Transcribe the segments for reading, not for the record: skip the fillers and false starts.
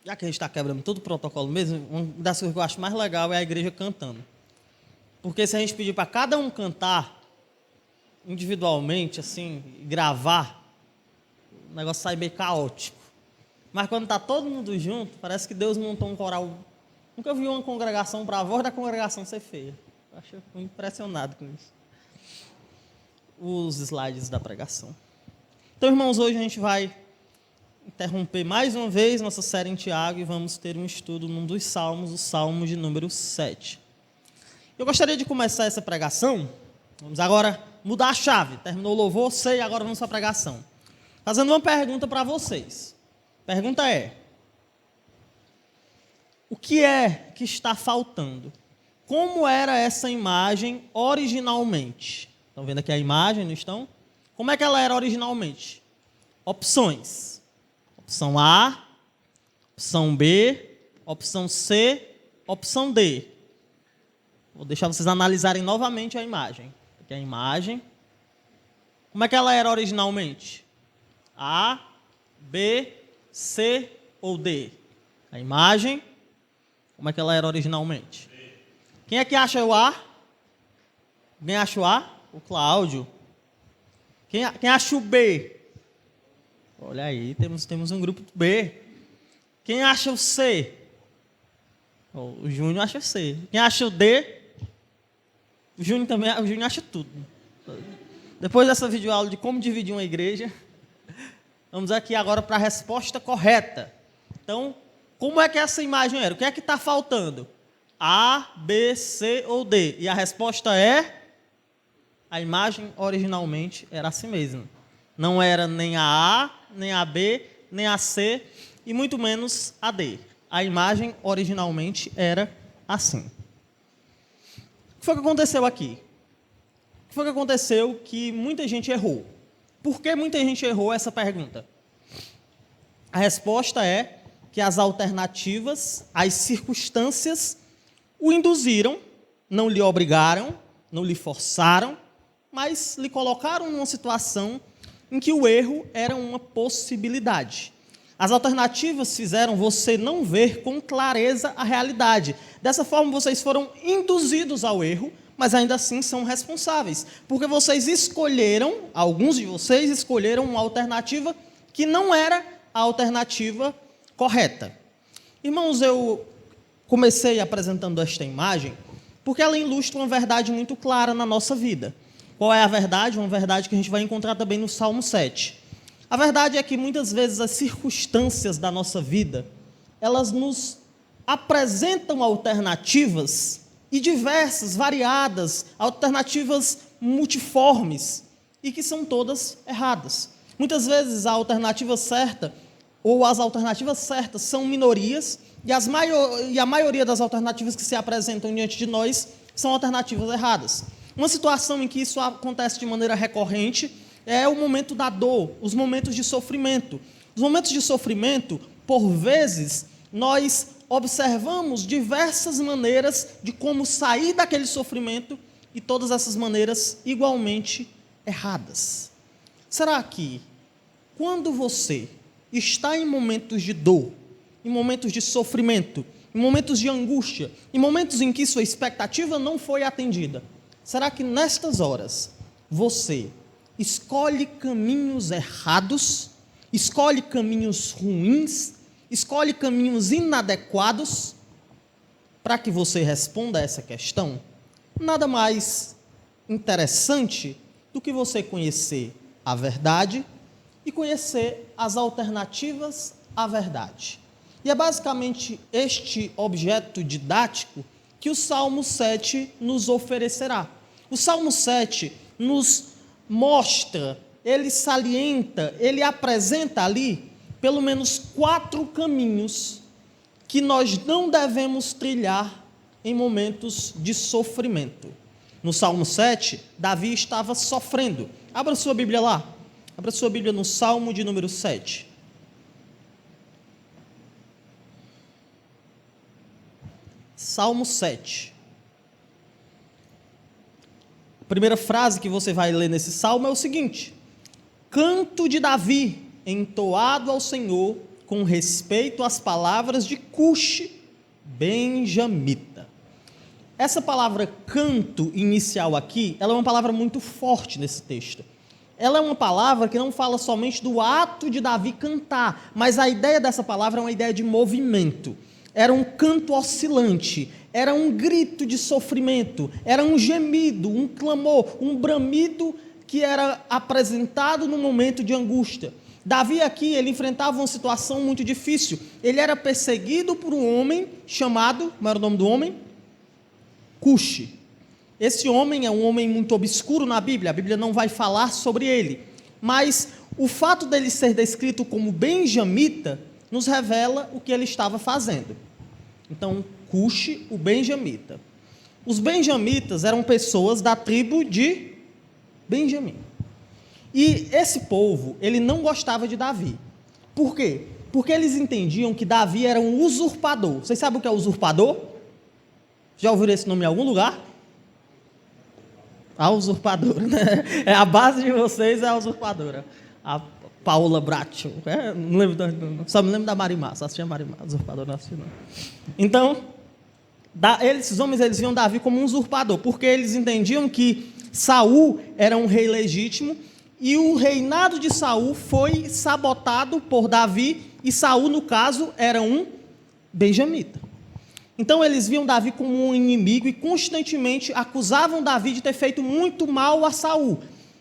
já que a gente está quebrando todo o protocolo mesmo, uma das coisas que eu acho mais legal é a igreja cantando. Porque se a gente pedir para cada um cantar individualmente, assim, gravar, o negócio sai meio caótico. Mas quando está todo mundo junto, parece que Deus montou um coral. Nunca vi uma congregação para a voz da congregação ser feia. Eu acho impressionado com isso. Os slides da pregação. Então, irmãos, hoje a gente vai interromper mais uma vez nossa série em Tiago e vamos ter um estudo num dos salmos, o salmo de número 7. Eu gostaria de começar essa pregação, vamos agora mudar a chave. Terminou o louvor, sei, agora vamos para a pregação. Fazendo uma pergunta para vocês. A pergunta é: o que é que está faltando? Como era essa imagem originalmente? Estão vendo aqui a imagem, não estão? Como é que ela era originalmente? Opções. Opção A, opção B, opção C, opção D. Vou deixar vocês analisarem novamente a imagem. Aqui a imagem. Como é que ela era originalmente? A, B, C ou D? A imagem. Como é que ela era originalmente? Quem é que acha o A? Quem acha o A? O Cláudio. Quem acha o B? Olha aí, temos um grupo B. Quem acha o C? O Júnior acha o C. Quem acha o D? O Júnior também, o Júnior acha tudo. Depois dessa videoaula de como dividir uma igreja, vamos aqui agora para a resposta correta. Então, como é que essa imagem era? O que é que está faltando? A, B, C ou D? E a resposta é: a imagem originalmente era assim mesmo. Não era nem a, nem a B, nem a C e muito menos a D. A imagem originalmente era assim. O que foi que aconteceu aqui? O que foi que aconteceu que muita gente errou? Por que muita gente errou essa pergunta? A resposta é que as alternativas, as circunstâncias o induziram, não lhe obrigaram, não lhe forçaram, mas lhe colocaram numa situação em que o erro era uma possibilidade. As alternativas fizeram você não ver com clareza a realidade. Dessa forma, vocês foram induzidos ao erro, mas ainda assim são responsáveis, porque vocês escolheram, alguns de vocês escolheram uma alternativa que não era a alternativa correta. Irmãos, eu comecei apresentando esta imagem porque ela ilustra uma verdade muito clara na nossa vida. Qual é a verdade? Uma verdade que a gente vai encontrar também no Salmo 7. A verdade é que muitas vezes as circunstâncias da nossa vida, elas nos apresentam alternativas e diversas, variadas, alternativas multiformes e que são todas erradas. Muitas vezes a alternativa certa ou as alternativas certas são minorias e a maioria das alternativas que se apresentam diante de nós são alternativas erradas. Uma situação em que isso acontece de maneira recorrente é o momento da dor, os momentos de sofrimento. Os momentos de sofrimento, por vezes, nós observamos diversas maneiras de como sair daquele sofrimento e todas essas maneiras igualmente erradas. Será que, quando você está em momentos de dor, em momentos de sofrimento, em momentos de angústia, em momentos em que sua expectativa não foi atendida, será que nestas horas você escolhe caminhos errados, escolhe caminhos ruins, escolhe caminhos inadequados? Para que você responda a essa questão, nada mais interessante do que você conhecer a verdade e conhecer as alternativas à verdade. E é basicamente este objeto didático que o Salmo 7 nos oferecerá. O Salmo 7 nos mostra, ele salienta, ele apresenta ali pelo menos 4 caminhos que nós não devemos trilhar em momentos de sofrimento. No Salmo 7, Davi estava sofrendo. Abra sua Bíblia lá. Abra sua Bíblia no Salmo de número 7. Salmo 7. A primeira frase que você vai ler nesse salmo é o seguinte: canto de Davi, entoado ao Senhor, com respeito às palavras de Cushi, benjamita. Essa palavra canto inicial aqui, ela é uma palavra muito forte nesse texto. Ela é uma palavra que não fala somente do ato de Davi cantar, mas a ideia dessa palavra é uma ideia de movimento. Era um canto oscilante, era um grito de sofrimento, era um gemido, um clamor, um bramido que era apresentado no momento de angústia. Davi aqui, ele enfrentava uma situação muito difícil. Ele era perseguido por um homem chamado, como era o nome do homem? Cushi. Esse homem é um homem muito obscuro na Bíblia, a Bíblia não vai falar sobre ele, mas o fato dele ser descrito como benjamita nos revela o que ele estava fazendo. Então, Cushi, o benjamita. Os benjamitas eram pessoas da tribo de Benjamim. E esse povo, ele não gostava de Davi. Por quê? Porque eles entendiam que Davi era um usurpador. Vocês sabem o que é usurpador? Já ouviram esse nome em algum lugar? A usurpadora, né? A base de vocês é a usurpadora. A Paula Bracho. Não lembro, só me lembro da Marimar. Só assistia Marimar. Usurpadora não assisti, não. Então, esses homens, eles viam Davi como um usurpador, porque eles entendiam que Saul era um rei legítimo e o reinado de Saul foi sabotado por Davi, e Saul, no caso, era um benjamita. Então eles viam Davi como um inimigo e constantemente acusavam Davi de ter feito muito mal a Saul.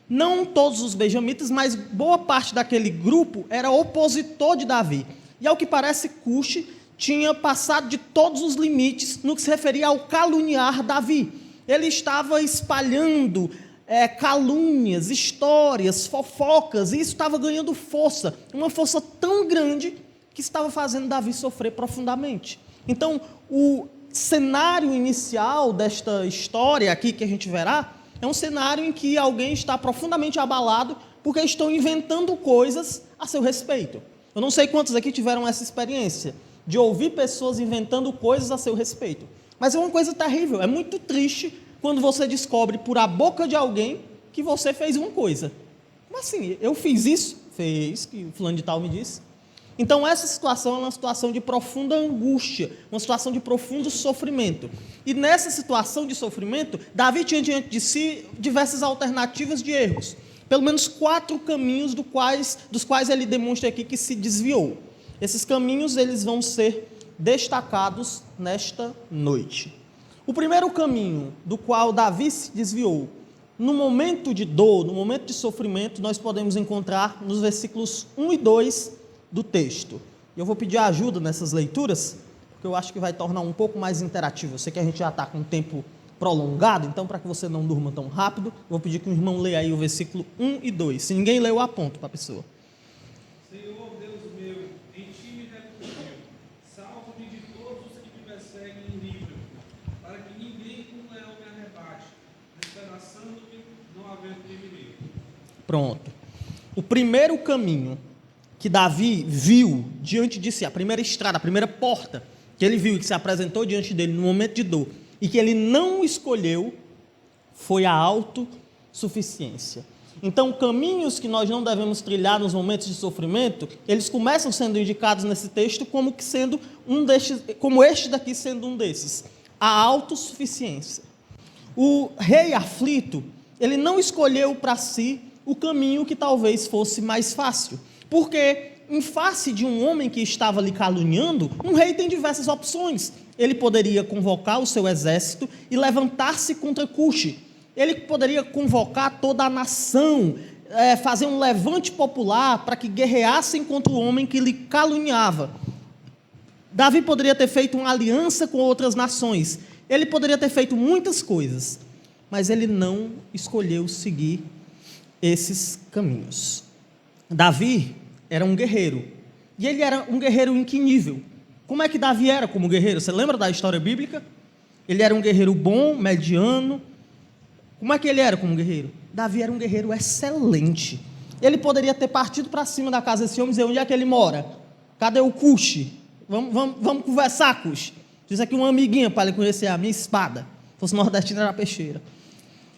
Não todos os benjamitas, mas boa parte daquele grupo era opositor de Davi. E ao que parece, Cushi tinha passado de todos os limites no que se referia ao caluniar Davi. Ele estava espalhando calúnias, histórias, fofocas, e isso estava ganhando força, uma força tão grande que estava fazendo Davi sofrer profundamente. Então, o cenário inicial desta história aqui que a gente verá é um cenário em que alguém está profundamente abalado porque estão inventando coisas a seu respeito. Eu não sei quantos aqui tiveram essa experiência de ouvir pessoas inventando coisas a seu respeito, mas é uma coisa terrível, é muito triste quando você descobre por a boca de alguém que você fez uma coisa. Como assim? Eu fiz isso? Fez, que o fulano de tal me disse. Então, essa situação é uma situação de profunda angústia, uma situação de profundo sofrimento. E nessa situação de sofrimento, Davi tinha diante de si diversas alternativas de erros. Pelo menos 4 caminhos dos quais ele demonstra aqui que se desviou. Esses caminhos, eles vão ser destacados nesta noite. O primeiro caminho do qual Davi se desviou, no momento de dor, no momento de sofrimento, nós podemos encontrar nos versículos 1 e 2 do texto. Eu vou pedir ajuda nessas leituras, porque eu acho que vai tornar um pouco mais interativo. Eu sei que a gente já está com um tempo prolongado, então para que você não durma tão rápido, eu vou pedir que o irmão leia aí o versículo 1 e 2. Se ninguém leu, eu aponto para a pessoa. Senhor Deus meu, em ti me refugio, salva-me de todos os que me perseguem e livra, para que ninguém com leão me arrebate, despedaçando-me, não havendo inimigo. Pronto. O primeiro caminho que Davi viu diante de si, a primeira estrada, a primeira porta que ele viu e que se apresentou diante dele no momento de dor, e que ele não escolheu, foi a autossuficiência. Então, caminhos que nós não devemos trilhar nos momentos de sofrimento, eles começam sendo indicados nesse texto como que sendo como este daqui sendo um desses, a autossuficiência. O rei aflito, ele não escolheu para si o caminho que talvez fosse mais fácil, porque em face de um homem que estava lhe caluniando, um rei tem diversas opções. Ele poderia convocar o seu exército e levantar-se contra Cushi. Ele poderia convocar toda a nação, fazer um levante popular para que guerreassem contra o homem que lhe caluniava. Davi poderia ter feito uma aliança com outras nações. Ele poderia ter feito muitas coisas, mas ele não escolheu seguir esses caminhos. Davi era um guerreiro, e ele era um guerreiro em que nível? Como é que Davi era como guerreiro? Você lembra da história bíblica? Ele era um guerreiro bom, mediano. Como é que ele era como guerreiro? Davi era um guerreiro excelente. Ele poderia ter partido para cima da casa desse homem e dizer: onde é que ele mora? Cadê o Cushi? Vamos conversar, Cushi. Diz aqui uma amiguinha para ele conhecer a minha espada. Se fosse nordestino, era peixeira.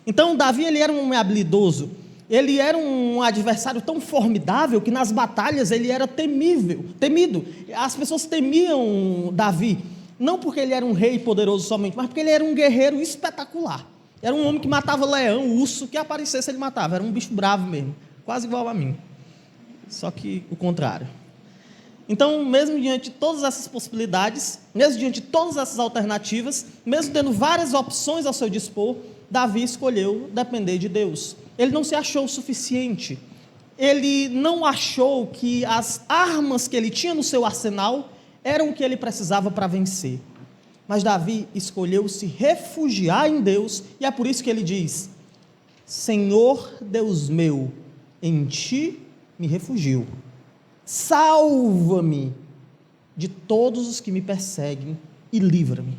Então, Davi, ele era um homem habilidoso. Ele era um adversário tão formidável que nas batalhas ele era temido. As pessoas temiam Davi, não porque ele era um rei poderoso somente, mas porque ele era um guerreiro espetacular. Era um homem que matava leão, urso, que aparecesse ele matava. Era um bicho bravo mesmo, quase igual a mim, só que o contrário. Então, mesmo diante de todas essas possibilidades, mesmo diante de todas essas alternativas, mesmo tendo várias opções ao seu dispor, Davi escolheu depender de Deus. Ele não se achou suficiente. Ele não achou que as armas que ele tinha no seu arsenal eram o que ele precisava para vencer. Mas Davi escolheu se refugiar em Deus, e é por isso que ele diz: Senhor Deus meu, em ti me refugio. Salva-me de todos os que me perseguem e livra-me.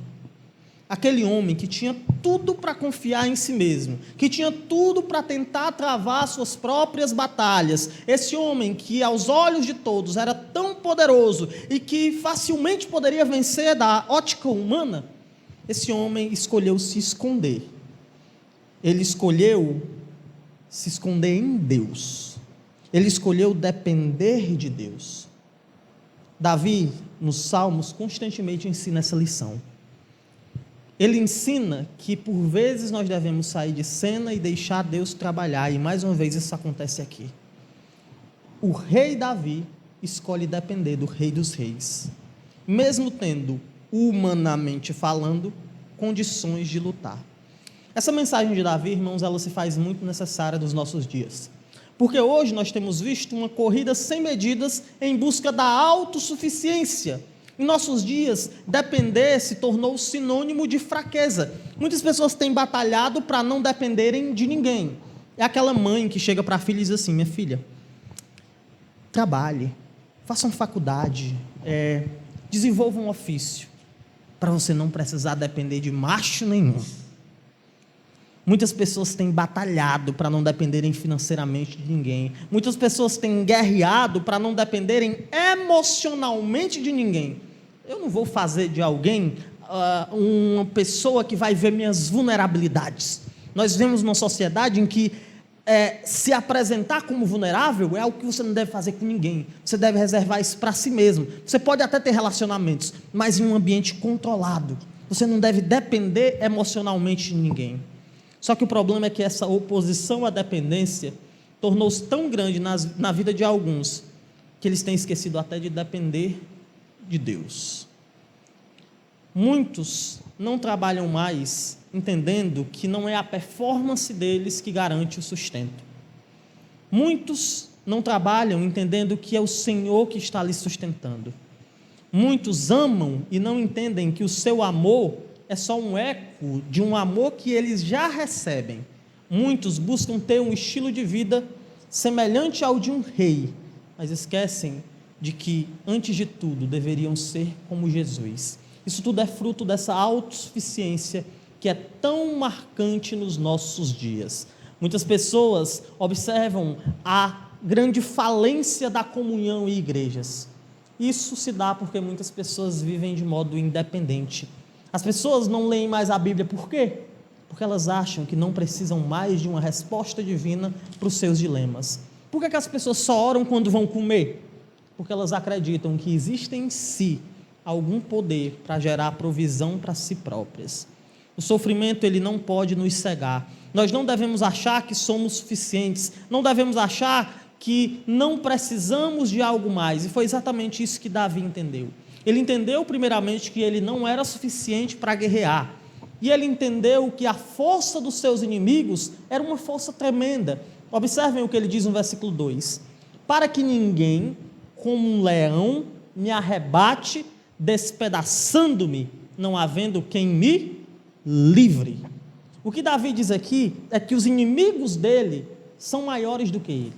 Aquele homem que tinha tudo para confiar em si mesmo, que tinha tudo para tentar travar suas próprias batalhas, esse homem que aos olhos de todos era tão poderoso e que facilmente poderia vencer da ótica humana, esse homem escolheu se esconder. Ele escolheu se esconder em Deus. Ele escolheu depender de Deus. Davi, nos Salmos, constantemente ensina essa lição. Ele ensina que por vezes nós devemos sair de cena e deixar Deus trabalhar, e mais uma vez isso acontece aqui. O rei Davi escolhe depender do Rei dos Reis, mesmo tendo, humanamente falando, condições de lutar. Essa mensagem de Davi, irmãos, ela se faz muito necessária nos nossos dias, porque hoje nós temos visto uma corrida sem medidas em busca da autossuficiência. Em nossos dias, depender se tornou sinônimo de fraqueza. Muitas pessoas têm batalhado para não dependerem de ninguém. É aquela mãe que chega para a filha e diz assim: minha filha, trabalhe, faça uma faculdade, desenvolva um ofício, para você não precisar depender de macho nenhum. Muitas pessoas têm batalhado para não dependerem financeiramente de ninguém. Muitas pessoas têm guerreado para não dependerem emocionalmente de ninguém. Eu não vou fazer de alguém uma pessoa que vai ver minhas vulnerabilidades. Nós vivemos numa sociedade em que se apresentar como vulnerável é algo que você não deve fazer com ninguém. Você deve reservar isso para si mesmo. Você pode até ter relacionamentos, mas em um ambiente controlado. Você não deve depender emocionalmente de ninguém. Só que o problema é que essa oposição à dependência tornou-se tão grande na vida de alguns, que eles têm esquecido até de depender de Deus. Muitos não trabalham mais entendendo que não é a performance deles que garante o sustento. Muitos não trabalham entendendo que é o Senhor que está lhes sustentando. Muitos amam e não entendem que o seu amor é só um eco de um amor que eles já recebem. Muitos buscam ter um estilo de vida semelhante ao de um rei, mas esquecem de que, antes de tudo, deveriam ser como Jesus. Isso tudo é fruto dessa autossuficiência que é tão marcante nos nossos dias. Muitas pessoas observam a grande falência da comunhão em igrejas. Isso se dá porque muitas pessoas vivem de modo independente. As pessoas não leem mais a Bíblia, por quê? Porque elas acham que não precisam mais de uma resposta divina para os seus dilemas. Por que as pessoas só oram quando vão comer? Porque elas acreditam que existe em si algum poder para gerar provisão para si próprias. O sofrimento, ele não pode nos cegar. Nós não devemos achar que somos suficientes, não devemos achar que não precisamos de algo mais, e foi exatamente isso que Davi entendeu. Ele entendeu primeiramente que ele não era suficiente para guerrear, e ele entendeu que a força dos seus inimigos era uma força tremenda. Observem o que ele diz no versículo 2: para que ninguém, como um leão, me arrebate, despedaçando-me, não havendo quem me livre. O que Davi diz aqui é que os inimigos dele são maiores do que ele,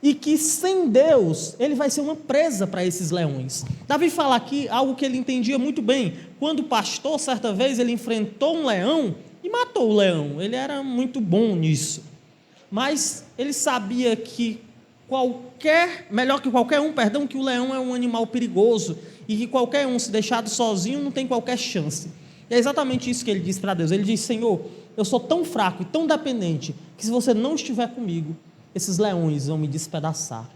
e que sem Deus ele vai ser uma presa para esses leões. Davi fala aqui algo que ele entendia muito bem. Quando pastor, certa vez, ele enfrentou um leão e matou o leão. Ele era muito bom nisso, mas ele sabia que melhor que qualquer um, que o leão é um animal perigoso, e que qualquer um, se deixado sozinho, não tem qualquer chance. E é exatamente isso que ele diz para Deus. Ele diz: Senhor, eu sou tão fraco e tão dependente que se você não estiver comigo, esses leões vão me despedaçar.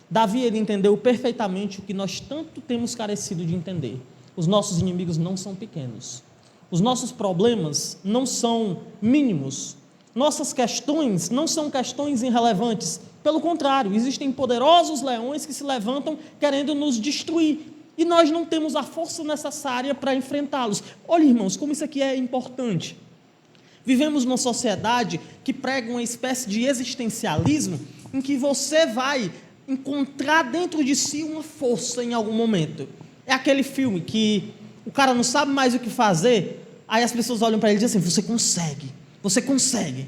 Davi, ele entendeu perfeitamente o que nós tanto temos carecido de entender. Os nossos inimigos não são pequenos. Os nossos problemas não são mínimos. Nossas questões não são questões irrelevantes. Pelo contrário, existem poderosos leões que se levantam querendo nos destruir. E nós não temos a força necessária para enfrentá-los. Olha, irmãos, como isso aqui é importante. Vivemos numa sociedade que prega uma espécie de existencialismo em que você vai encontrar dentro de si uma força em algum momento. É aquele filme que o cara não sabe mais o que fazer, aí as pessoas olham para ele e dizem assim, você consegue.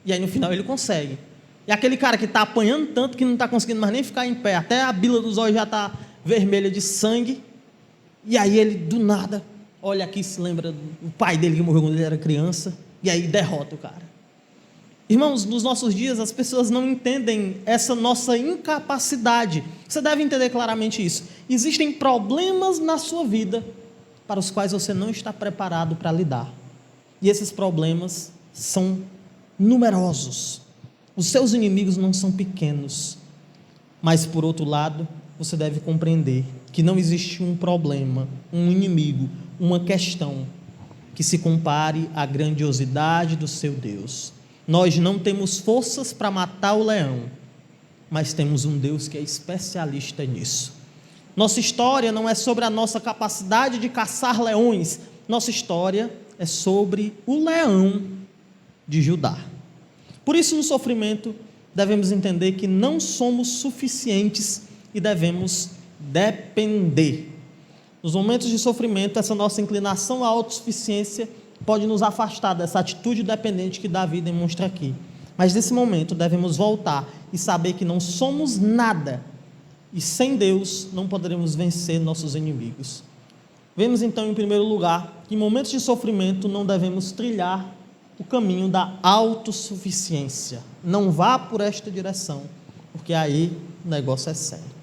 E aí no final ele consegue. E aquele cara que está apanhando tanto que não está conseguindo mais nem ficar em pé, até a bila dos olhos já está vermelha de sangue, e aí ele do nada olha aqui e se lembra do pai dele que morreu quando ele era criança, e aí derrota o cara. Irmãos, nos nossos dias as pessoas não entendem essa nossa incapacidade. Você deve entender claramente isso. Existem problemas na sua vida para os quais você não está preparado para lidar. E esses problemas são numerosos. Os seus inimigos não são pequenos. Mas, por outro lado, você deve compreender que não existe um problema, um inimigo, uma questão que se compare à grandiosidade do seu Deus. Nós não temos forças para matar o leão, mas temos um Deus que é especialista nisso. Nossa história não é sobre a nossa capacidade de caçar leões, nossa história é sobre o leão de Judá. Por isso, no sofrimento, devemos entender que não somos suficientes e devemos depender. Nos momentos de sofrimento, essa nossa inclinação à autossuficiência pode nos afastar dessa atitude dependente que Davi demonstra aqui. Mas nesse momento devemos voltar e saber que não somos nada e sem Deus não poderemos vencer nossos inimigos. Vemos então, em primeiro lugar, que em momentos de sofrimento não devemos trilhar o caminho da autossuficiência. Não vá por esta direção, porque aí o negócio é sério.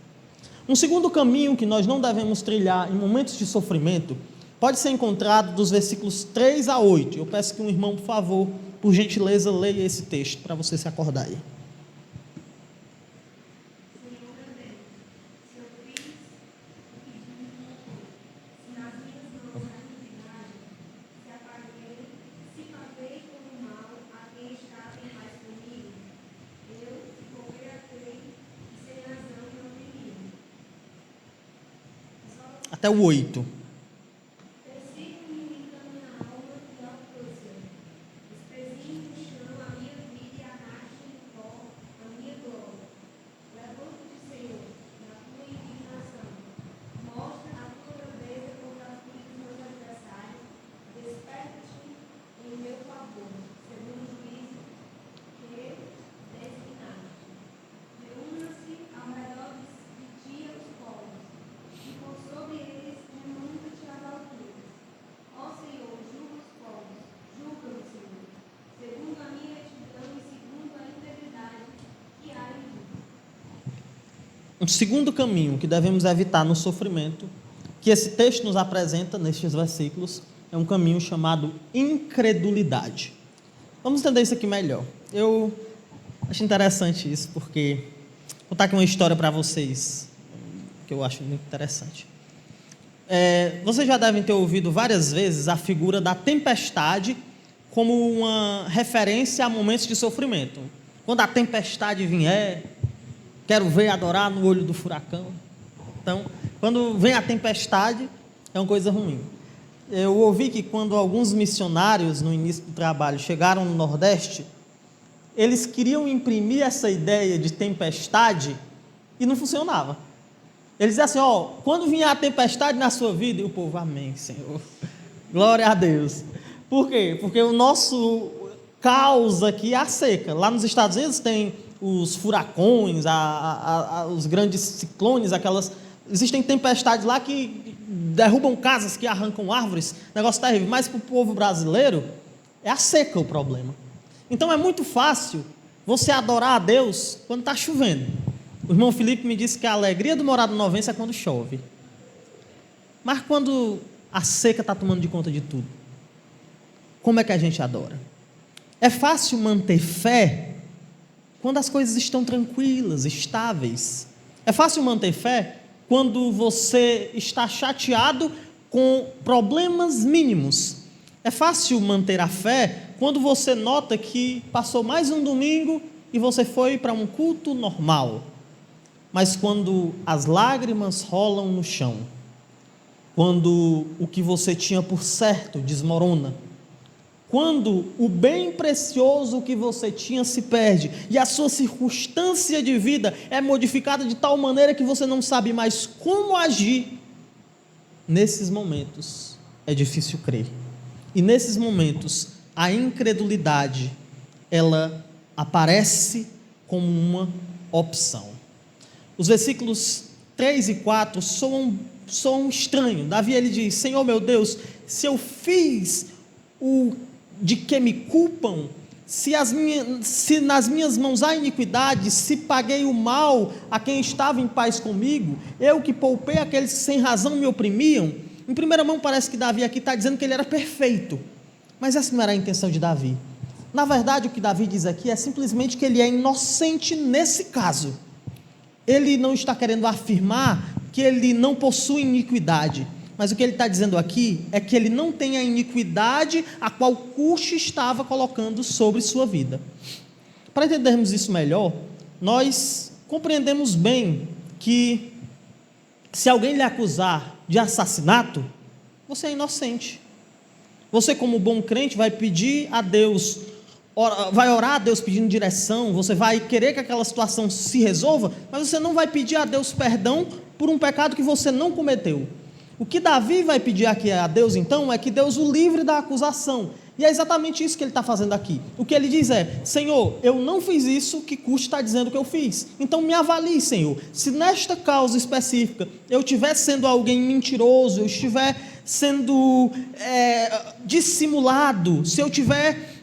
Um segundo caminho que nós não devemos trilhar em momentos de sofrimento pode ser encontrado dos versículos 3 a 8. Eu peço que um irmão, por favor, por gentileza, leia esse texto para você se acordar aí. Até o 8. Um segundo caminho que devemos evitar no sofrimento, que esse texto nos apresenta nestes versículos, é um caminho chamado incredulidade. Vamos entender isso aqui melhor. Eu acho interessante isso, porque vou contar aqui uma história para vocês, que eu acho muito interessante. Vocês já devem ter ouvido várias vezes a figura da tempestade como uma referência a momentos de sofrimento. Quando a tempestade vier, quero ver adorar no olho do furacão. Então, quando vem a tempestade, é uma coisa ruim. Eu ouvi que quando alguns missionários, no início do trabalho, chegaram no Nordeste, eles queriam imprimir essa ideia de tempestade e não funcionava. Eles diziam assim, quando vier a tempestade na sua vida, e o povo, amém, Senhor. Glória a Deus. Por quê? Porque o nosso caos aqui é a seca. Lá nos Estados Unidos tem os furacões, os grandes ciclones, existem tempestades lá que derrubam casas, que arrancam árvores, negócio terrível. Mas para o povo brasileiro, é a seca o problema. Então é muito fácil você adorar a Deus quando está chovendo. O irmão Felipe me disse que a alegria do morado novense é quando chove. Mas quando a seca está tomando de conta de tudo, como é que a gente adora? É fácil manter fé quando as coisas estão tranquilas, estáveis. É fácil manter fé quando você está chateado com problemas mínimos. É fácil manter a fé quando você nota que passou mais um domingo e você foi para um culto normal. Mas quando as lágrimas rolam no chão, quando o que você tinha por certo desmorona, quando o bem precioso que você tinha se perde e a sua circunstância de vida é modificada de tal maneira que você não sabe mais como agir, nesses momentos é difícil crer. E nesses momentos a incredulidade, ela aparece como uma opção. Os versículos 3 e 4 soam estranhos. Davi, ele diz: Senhor meu Deus, se eu fiz o de que me culpam, se nas minhas mãos há iniquidade, se paguei o mal a quem estava em paz comigo, eu que poupei aqueles que sem razão me oprimiam. Em primeira mão parece que Davi aqui está dizendo que ele era perfeito, mas essa não era a intenção de Davi. Na verdade, o que Davi diz aqui é simplesmente que ele é inocente nesse caso. Ele não está querendo afirmar que ele não possui iniquidade, mas o que ele está dizendo aqui é que ele não tem a iniquidade a qual Cush estava colocando sobre sua vida. Para entendermos isso melhor, nós compreendemos bem que se alguém lhe acusar de assassinato, você é inocente. Você, como bom crente, vai pedir a Deus, vai orar a Deus pedindo direção, você vai querer que aquela situação se resolva, mas você não vai pedir a Deus perdão por um pecado que você não cometeu. O que Davi vai pedir aqui a Deus, então, é que Deus o livre da acusação. E é exatamente isso que ele está fazendo aqui. O que ele diz é: Senhor, eu não fiz isso que Cush está dizendo que eu fiz. Então me avalie, Senhor. Se nesta causa específica eu estiver sendo alguém mentiroso, eu estiver sendo dissimulado, se eu estiver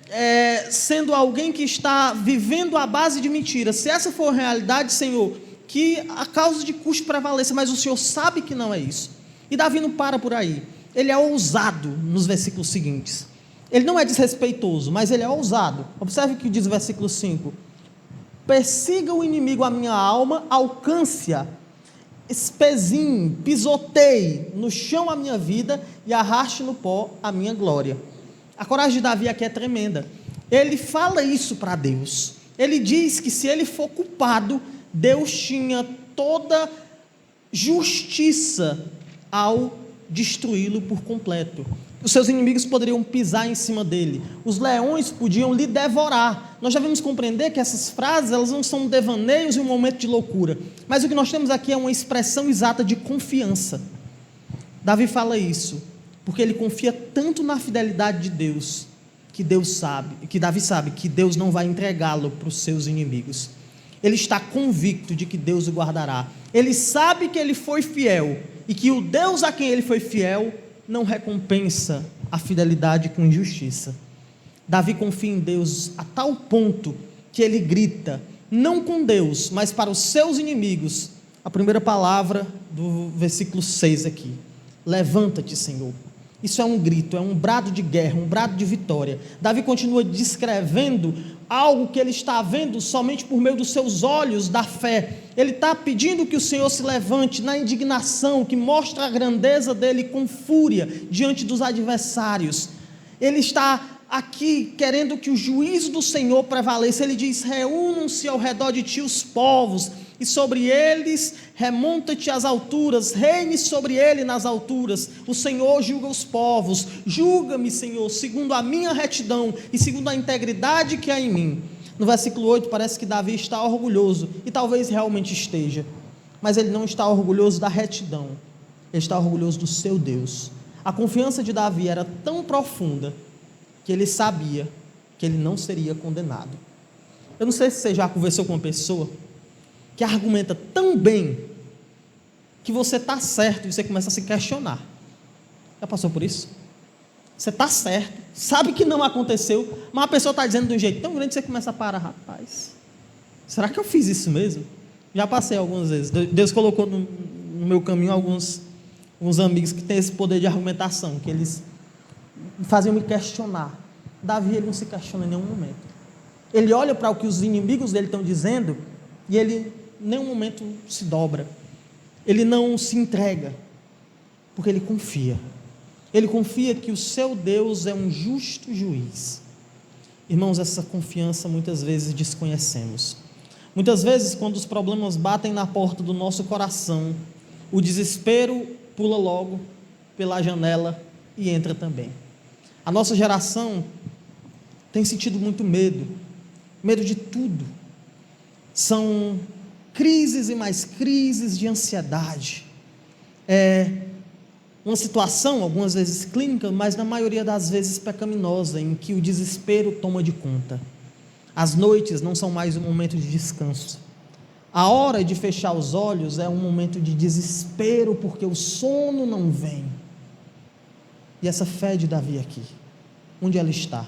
sendo alguém que está vivendo à base de mentiras, se essa for a realidade, Senhor, que a causa de Cush prevaleça, mas o Senhor sabe que não é isso. E Davi não para por aí, ele é ousado nos versículos seguintes. Ele não é desrespeitoso, mas ele é ousado. Observe o que diz o versículo 5: persiga o inimigo a minha alma, alcance-a, espezinhe, pisoteie no chão a minha vida e arraste no pó a minha glória. A coragem de Davi aqui é tremenda. Ele fala isso para Deus. Ele diz que se ele for culpado, Deus tinha toda justiça ao destruí-lo por completo. Os seus inimigos poderiam pisar em cima dele, os leões podiam lhe devorar. Nós já vamos compreender que essas frases, elas não são devaneios em um momento de loucura, mas o que nós temos aqui é uma expressão exata de confiança. Davi fala isso porque ele confia tanto na fidelidade de Deus, que Davi sabe que Deus não vai entregá-lo para os seus inimigos. Ele está convicto de que Deus o guardará. Ele sabe que ele foi fiel e que o Deus a quem ele foi fiel não recompensa a fidelidade com injustiça. Davi confia em Deus a tal ponto que ele grita, não com Deus, mas para os seus inimigos, a primeira palavra do versículo 6 aqui: levanta-te, Senhor. Isso é um grito, é um brado de guerra, um brado de vitória. Davi continua descrevendo algo que ele está vendo somente por meio dos seus olhos da fé. Ele está pedindo que o Senhor se levante na indignação, que mostra a grandeza dele com fúria diante dos adversários. Ele está aqui querendo que o juízo do Senhor prevaleça. Ele diz: reúnam-se ao redor de ti os povos, e sobre eles remonta-te às alturas, reine sobre ele nas alturas. O Senhor julga os povos. Julga-me, Senhor, segundo a minha retidão e segundo a integridade que há em mim. No versículo 8 parece que Davi está orgulhoso, e talvez realmente esteja, mas ele não está orgulhoso da retidão, ele está orgulhoso do seu Deus. A confiança de Davi era tão profunda que ele sabia que ele não seria condenado. Eu não sei se você já conversou com uma pessoa que argumenta tão bem que você está certo e você começa a se questionar. Já passou por isso? Você está certo, sabe que não aconteceu, mas a pessoa está dizendo de um jeito tão grande que você começa a parar. Rapaz, será que eu fiz isso mesmo? Já passei algumas vezes. Deus colocou no meu caminho alguns amigos que têm esse poder de argumentação, que eles faziam me questionar. Davi ele não se questiona em nenhum momento. Ele olha para o que os inimigos dele estão dizendo e ele em nenhum momento se dobra. Ele não se entrega, porque ele confia. Ele confia que o seu Deus é um justo juiz. Irmãos, essa confiança muitas vezes desconhecemos. Muitas vezes, quando os problemas batem na porta do nosso coração, o desespero pula logo pela janela e entra também. A nossa geração tem sentido muito medo de tudo. São crises e mais crises de ansiedade. É uma situação, algumas vezes clínica, mas na maioria das vezes pecaminosa, em que o desespero toma de conta. As noites não são mais um momento de descanso. A hora de fechar os olhos é um momento de desespero, porque o sono não vem. E essa fé de Davi aqui, onde ela está?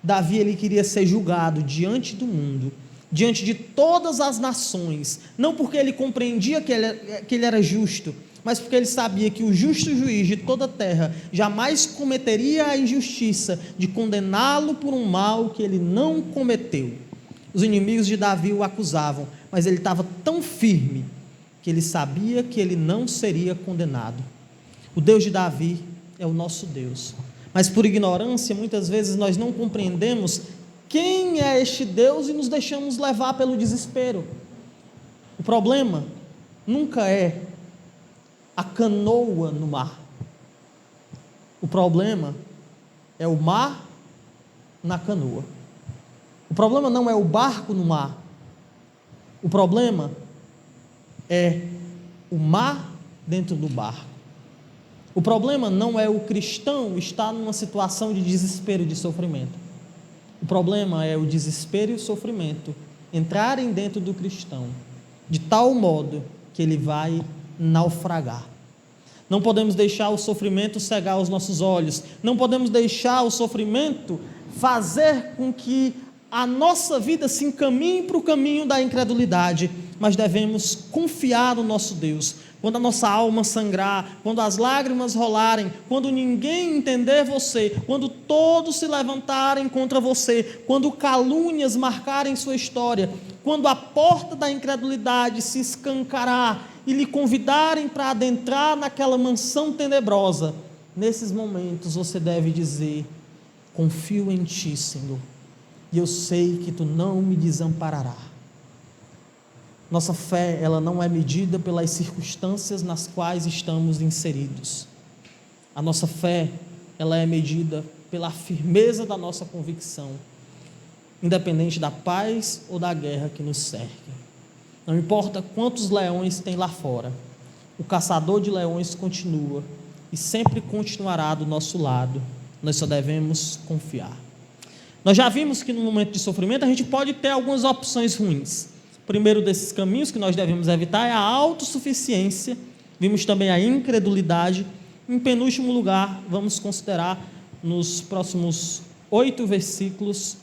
Davi, ele queria ser julgado diante do mundo, diante de todas as nações, não porque ele compreendia que ele era justo, mas porque ele sabia que o justo juiz de toda a terra jamais cometeria a injustiça de condená-lo por um mal que ele não cometeu. Os inimigos de Davi o acusavam, mas ele estava tão firme que ele sabia que ele não seria condenado. O Deus de Davi é o nosso Deus, mas por ignorância muitas vezes nós não compreendemos quem é este Deus e nos deixamos levar pelo desespero. O problema nunca é a canoa no mar. O problema é o mar na canoa. O problema não é o barco no mar. O problema é o mar dentro do barco. O problema não é o cristão estar numa situação de desespero e de sofrimento. O problema é o desespero e o sofrimento entrarem dentro do cristão de tal modo que ele vai naufragar. Não podemos deixar o sofrimento cegar os nossos olhos. Não podemos deixar o sofrimento fazer com que a nossa vida se encaminhe para o caminho da incredulidade, mas devemos confiar no nosso Deus. Quando a nossa alma sangrar, quando as lágrimas rolarem, quando ninguém entender você, quando todos se levantarem contra você, quando calúnias marcarem sua história, quando a porta da incredulidade se escancarar e lhe convidarem para adentrar naquela mansão tenebrosa, nesses momentos você deve dizer: confio em ti, Senhor, e eu sei que tu não me desamparará. Nossa fé, ela não é medida pelas circunstâncias nas quais estamos inseridos. A nossa fé, ela é medida pela firmeza da nossa convicção, independente da paz ou da guerra que nos cerque. Não importa quantos leões tem lá fora, o caçador de leões continua e sempre continuará do nosso lado. Nós só devemos confiar. Nós já vimos que no momento de sofrimento a gente pode ter algumas opções ruins. O primeiro desses caminhos que nós devemos evitar é a autossuficiência. Vimos também a incredulidade. Em penúltimo lugar, vamos considerar nos próximos 8 versículos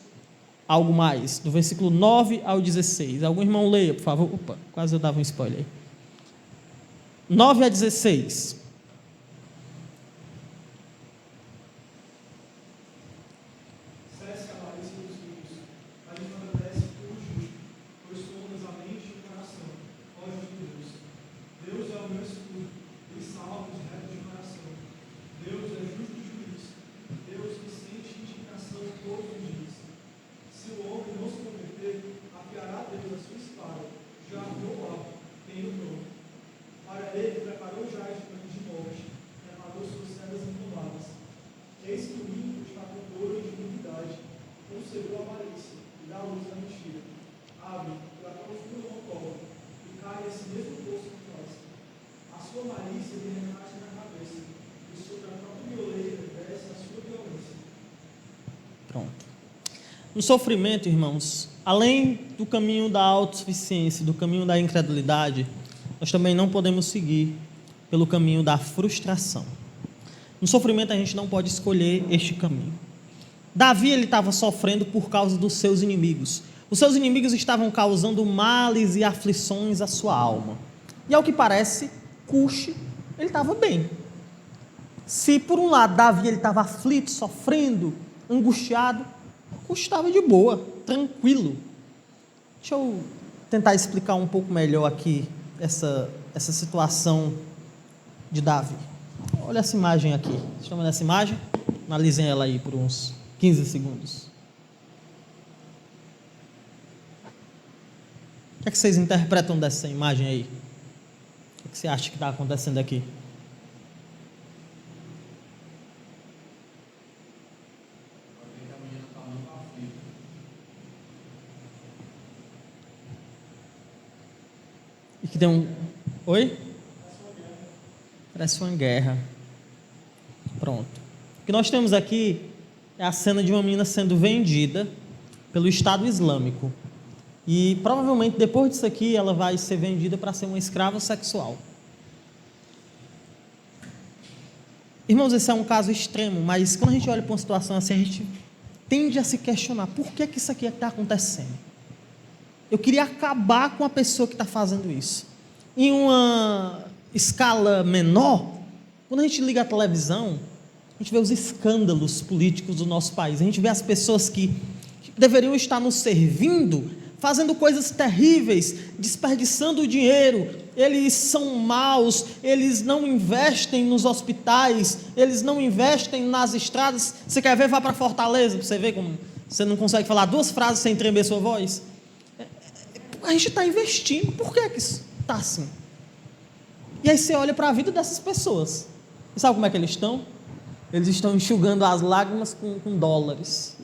algo mais, do versículo 9 ao 16. Algum irmão leia, por favor. Opa, quase eu dava um spoiler aí. 9 a 16. Pronto. No sofrimento, irmãos, além do caminho da autossuficiência, do caminho da incredulidade, nós também não podemos seguir pelo caminho da frustração. No sofrimento a gente não pode escolher este caminho. Davi, ele estava sofrendo por causa dos seus inimigos. Os seus inimigos estavam causando males e aflições à sua alma. E ao que parece, Cuxi, ele estava bem. Se por um lado Davi ele estava aflito, sofrendo, angustiado. Cuxo estava de boa, tranquilo. Deixa eu tentar explicar um pouco melhor aqui essa situação de Davi. Olha essa imagem aqui. Vocês estão vendo essa imagem? Analisem ela aí por uns 15 segundos. O que é que vocês interpretam dessa imagem aí? O que você acha que está acontecendo aqui? E que tem um... Oi? Parece uma guerra. Pronto. O que nós temos aqui é a cena de uma menina sendo vendida pelo Estado Islâmico. E provavelmente depois disso aqui ela vai ser vendida para ser uma escrava sexual. Irmãos, esse é um caso extremo, mas quando a gente olha para uma situação assim, a gente tende a se questionar, por que isso aqui está acontecendo? Eu queria acabar com a pessoa que está fazendo isso. Em uma escala menor, quando a gente liga a televisão, a gente vê os escândalos políticos do nosso país, a gente vê as pessoas que deveriam estar nos servindo, fazendo coisas terríveis, desperdiçando o dinheiro, eles são maus, eles não investem nos hospitais, eles não investem nas estradas. Você quer ver? Vá para Fortaleza, para você ver como você não consegue falar 2 frases sem tremer sua voz. A gente está investindo, por que isso está assim? E aí você olha para a vida dessas pessoas, e sabe como é que eles estão? Eles estão enxugando as lágrimas com dólares,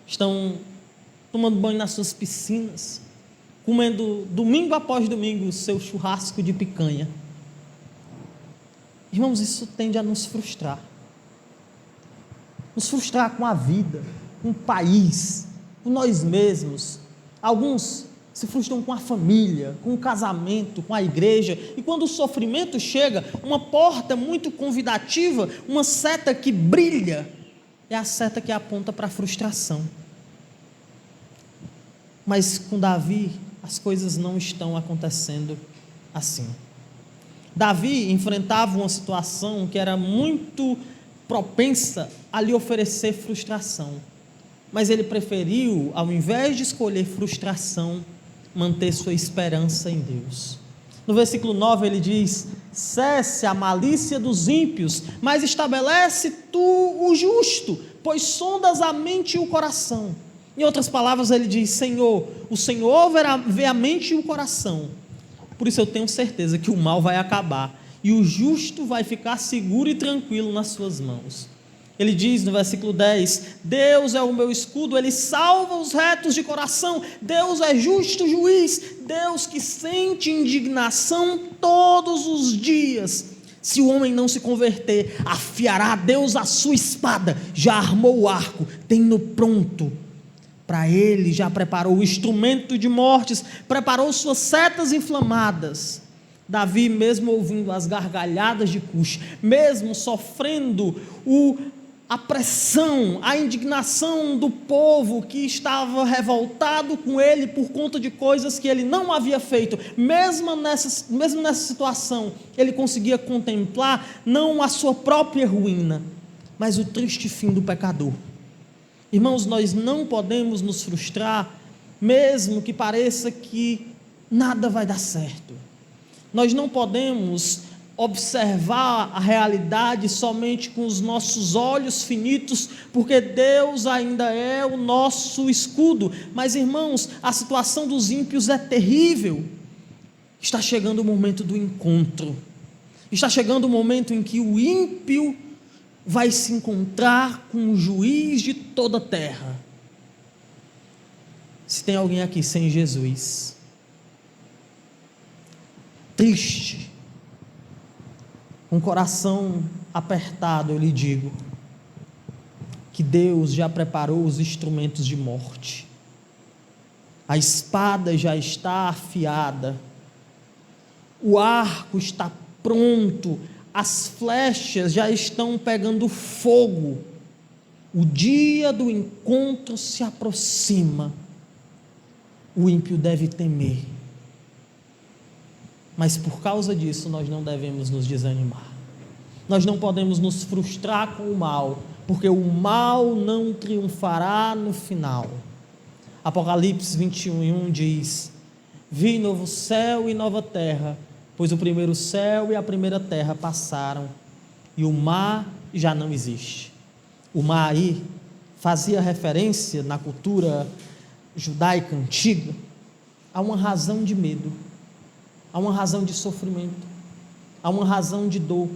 estão tomando banho nas suas piscinas, comendo domingo após domingo o seu churrasco de picanha. Irmãos, isso tende a nos frustrar com a vida, com o país, com nós mesmos. Alguns se frustram com a família, com o casamento, com a igreja, e quando o sofrimento chega, uma porta muito convidativa, uma seta que brilha, é a seta que aponta para a frustração. Mas com Davi, as coisas não estão acontecendo assim. Davi enfrentava uma situação que era muito propensa a lhe oferecer frustração, mas ele preferiu, ao invés de escolher frustração, manter sua esperança em Deus. No versículo 9 ele diz: cesse a malícia dos ímpios, mas estabelece tu o justo, pois sondas a mente e o coração. Em outras palavras, ele diz: Senhor, o Senhor vê a mente e o coração. Por isso eu tenho certeza que o mal vai acabar e o justo vai ficar seguro e tranquilo nas suas mãos. Ele diz no versículo 10: Deus é o meu escudo, Ele salva os retos de coração. Deus é justo juiz, Deus que sente indignação todos os dias. Se o homem não se converter, afiará Deus a sua espada, já armou o arco, tem-no pronto. Para ele já preparou o instrumento de mortes, preparou suas setas inflamadas. Davi, mesmo ouvindo as gargalhadas de Cuxi, mesmo sofrendo a pressão, a indignação do povo que estava revoltado com ele por conta de coisas que ele não havia feito, mesmo nessa situação, ele conseguia contemplar não a sua própria ruína, mas o triste fim do pecador. Irmãos, nós não podemos nos frustrar, mesmo que pareça que nada vai dar certo. Nós não podemos observar a realidade somente com os nossos olhos finitos, porque Deus ainda é o nosso escudo. Mas, irmãos, a situação dos ímpios é terrível. Está chegando o momento do encontro. Está chegando o momento em que o ímpio vai se encontrar com o juiz de toda a terra. Se tem alguém aqui sem Jesus, triste, com o coração apertado, eu lhe digo que Deus já preparou os instrumentos de morte. A espada já está afiada, o arco está pronto, as flechas já estão pegando fogo, o dia do encontro se aproxima. O ímpio deve temer, mas por causa disso nós não devemos nos desanimar, Nós não podemos nos frustrar com o mal, porque o mal não triunfará no final. Apocalipse 21:1 diz: vi novo céu e nova terra, pois o primeiro céu e a primeira terra passaram, e o mar já não existe. O mar aí fazia referência na cultura judaica antiga a uma razão de medo, a uma razão de sofrimento, a uma razão de dor.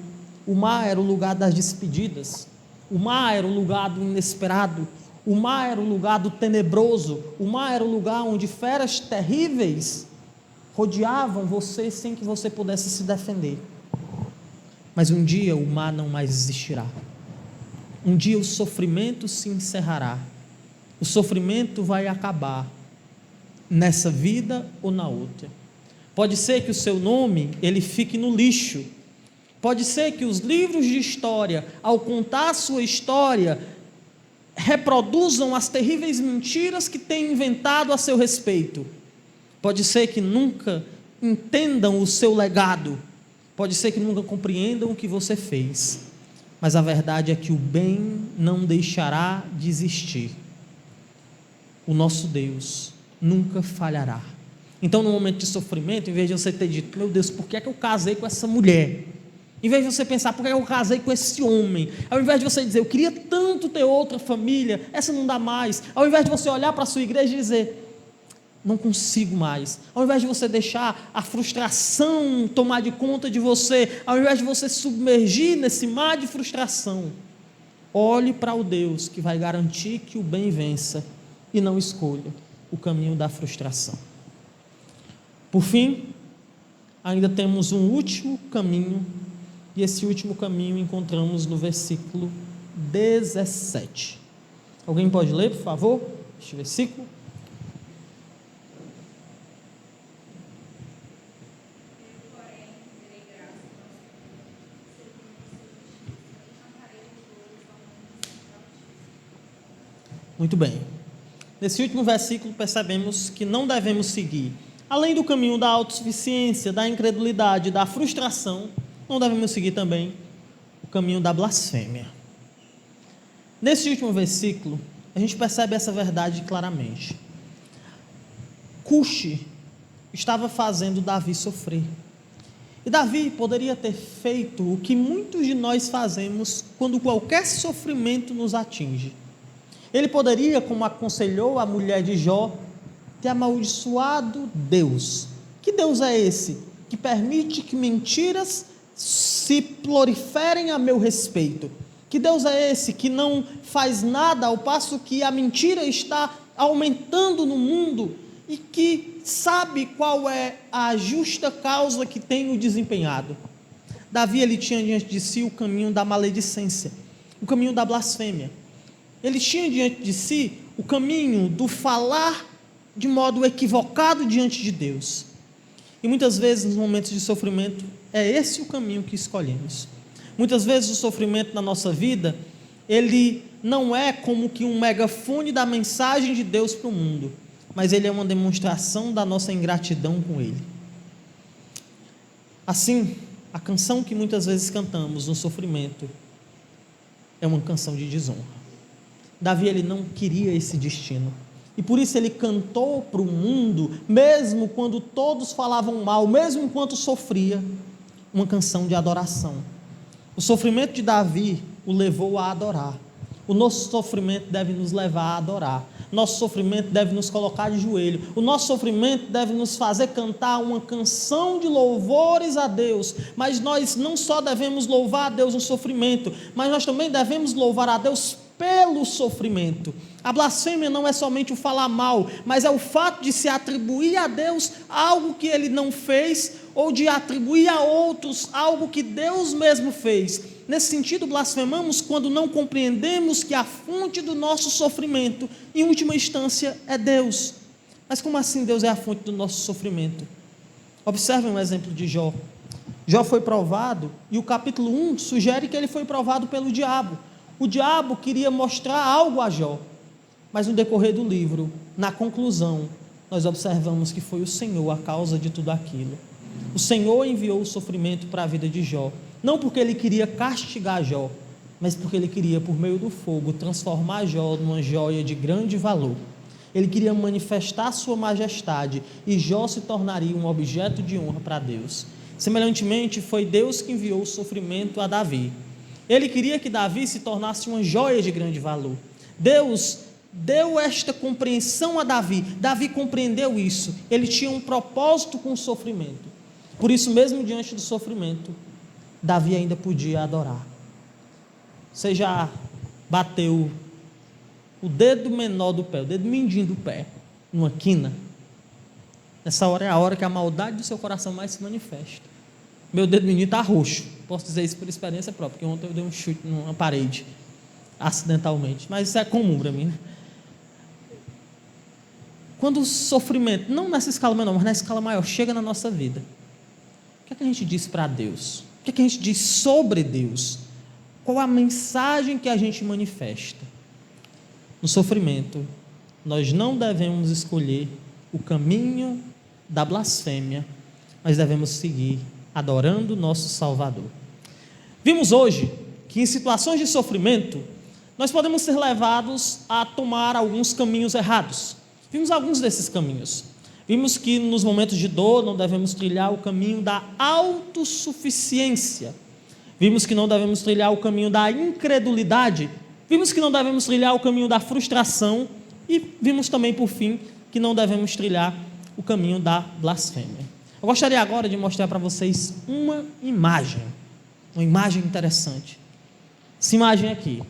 O mar era o lugar das despedidas, o mar era o lugar do inesperado, o mar era o lugar do tenebroso, o mar era o lugar onde feras terríveis rodeavam você sem que você pudesse se defender. Mas um dia o mar não mais existirá. Um dia o sofrimento se encerrará. O sofrimento vai acabar, nessa vida ou na outra. Pode ser que o seu nome ele fique no lixo. Pode ser que os livros de história, ao contar a sua história, reproduzam as terríveis mentiras que têm inventado a seu respeito. Pode ser que nunca entendam o seu legado. Pode ser que nunca compreendam o que você fez. Mas a verdade é que o bem não deixará de existir. O nosso Deus nunca falhará. Então, no momento de sofrimento, em vez de você ter dito: meu Deus, por que é que eu casei com essa mulher? Em vez de você pensar: por que eu casei com esse homem? Ao invés de você dizer: eu queria tanto ter outra família, essa não dá mais. Ao invés de você olhar para a sua igreja e dizer: não consigo mais. Ao invés de você deixar a frustração tomar de conta de você, ao invés de você submergir nesse mar de frustração, olhe para o Deus que vai garantir que o bem vença e não escolha o caminho da frustração. Por fim, ainda temos um último caminho, e esse último caminho encontramos no versículo 17. Alguém pode ler, por favor, este versículo? Muito bem. Nesse último versículo percebemos que não devemos seguir, além do caminho da autossuficiência, da incredulidade, da frustração, não devemos seguir também o caminho da blasfêmia. Nesse último versículo, a gente percebe essa verdade claramente. Cuxi estava fazendo Davi sofrer. E Davi poderia ter feito o que muitos de nós fazemos quando qualquer sofrimento nos atinge. Ele poderia, como aconselhou a mulher de Jó, ter amaldiçoado Deus. Que Deus é esse que permite que mentiras se proliferem a meu respeito? Que Deus é esse que não faz nada ao passo que a mentira está aumentando no mundo e que sabe qual é a justa causa que tem o desempenhado? Davi, ele tinha diante de si o caminho da maledicência, o caminho da blasfêmia. Ele tinha diante de si o caminho do falar de modo equivocado diante de Deus. E muitas vezes, nos momentos de sofrimento, é esse o caminho que escolhemos. Muitas vezes o sofrimento na nossa vida, ele não é como que um megafone da mensagem de Deus para o mundo, mas ele é uma demonstração da nossa ingratidão com Ele. Assim, a canção que muitas vezes cantamos no sofrimento é uma canção de desonra. Davi, ele não queria esse destino, e por isso ele cantou para o mundo, mesmo quando todos falavam mal, mesmo enquanto sofria, uma canção de adoração. O sofrimento de Davi o levou a adorar. O nosso sofrimento deve nos levar a adorar. Nosso sofrimento deve nos colocar de joelho. O nosso sofrimento deve nos fazer cantar uma canção de louvores a Deus. Mas nós não só devemos louvar a Deus no sofrimento, mas nós também devemos louvar a Deus pelo sofrimento. A blasfêmia não é somente o falar mal, mas é o fato de se atribuir a Deus algo que Ele não fez, ou de atribuir a outros algo que Deus mesmo fez. Nesse sentido, blasfemamos quando não compreendemos que a fonte do nosso sofrimento, em última instância, é Deus. Mas como assim Deus é a fonte do nosso sofrimento? Observem um exemplo de Jó. Jó foi provado, e o capítulo 1 sugere que ele foi provado pelo diabo. O diabo queria mostrar algo a Jó, mas no decorrer do livro, na conclusão, nós observamos que foi o Senhor a causa de tudo aquilo. O Senhor enviou o sofrimento para a vida de Jó, Não porque ele queria castigar Jó, mas porque ele queria, por meio do fogo, transformar Jó numa joia de grande valor. Ele queria manifestar sua majestade e Jó se tornaria um objeto de honra para Deus. Semelhantemente, foi Deus que enviou o sofrimento a Davi. Ele queria que Davi se tornasse uma joia de grande valor. Deus deu esta compreensão a Davi. Davi compreendeu isso. Ele tinha um propósito com o sofrimento. Por isso, mesmo diante do sofrimento, Davi ainda podia adorar. Você já bateu o dedo menor do pé, o dedo mindinho do pé, numa quina? Nessa hora é a hora que a maldade do seu coração mais se manifesta. Meu dedo mindinho está roxo. Posso dizer isso por experiência própria, porque ontem eu dei um chute numa parede, acidentalmente. Mas isso é comum para mim, né? Quando o sofrimento, não nessa escala menor, mas na escala maior, chega na nossa vida, o que é que a gente diz para Deus? O que é que a gente diz sobre Deus? Qual a mensagem que a gente manifesta? No sofrimento, nós não devemos escolher o caminho da blasfêmia, mas devemos seguir adorando o nosso Salvador. Vimos hoje que em situações de sofrimento, nós podemos ser levados a tomar alguns caminhos errados. Vimos alguns desses caminhos. Vimos que nos momentos de dor não devemos trilhar o caminho da autossuficiência. Vimos que não devemos trilhar o caminho da incredulidade. Vimos que não devemos trilhar o caminho da frustração. E vimos também, por fim, que não devemos trilhar o caminho da blasfêmia. Eu gostaria agora de mostrar para vocês uma imagem interessante. Essa imagem aqui.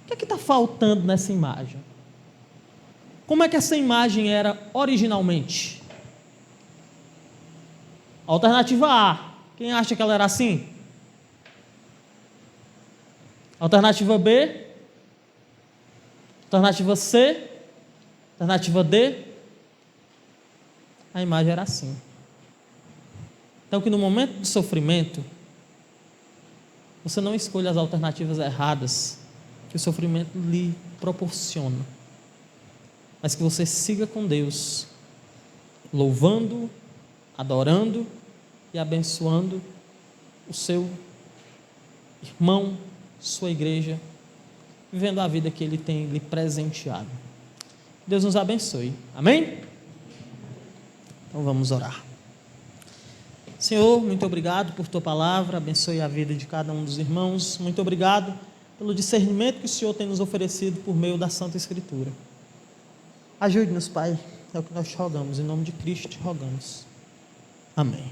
O que está faltando nessa imagem? Como é que essa imagem era originalmente? Alternativa A. Quem acha que ela era assim? Alternativa B. Alternativa C. Alternativa D. A imagem era assim. Então, que no momento de sofrimento, você não escolha as alternativas erradas que o sofrimento lhe proporciona, mas que você siga com Deus, louvando, adorando e abençoando o seu irmão, sua igreja, vivendo a vida que Ele tem lhe presenteado. Deus nos abençoe. Amém? Então vamos orar. Senhor, muito obrigado por Tua palavra, abençoe a vida de cada um dos irmãos. Muito obrigado pelo discernimento que o Senhor tem nos oferecido por meio da Santa Escritura. Ajude-nos, Pai, é o que nós te rogamos, em nome de Cristo te rogamos. Amém.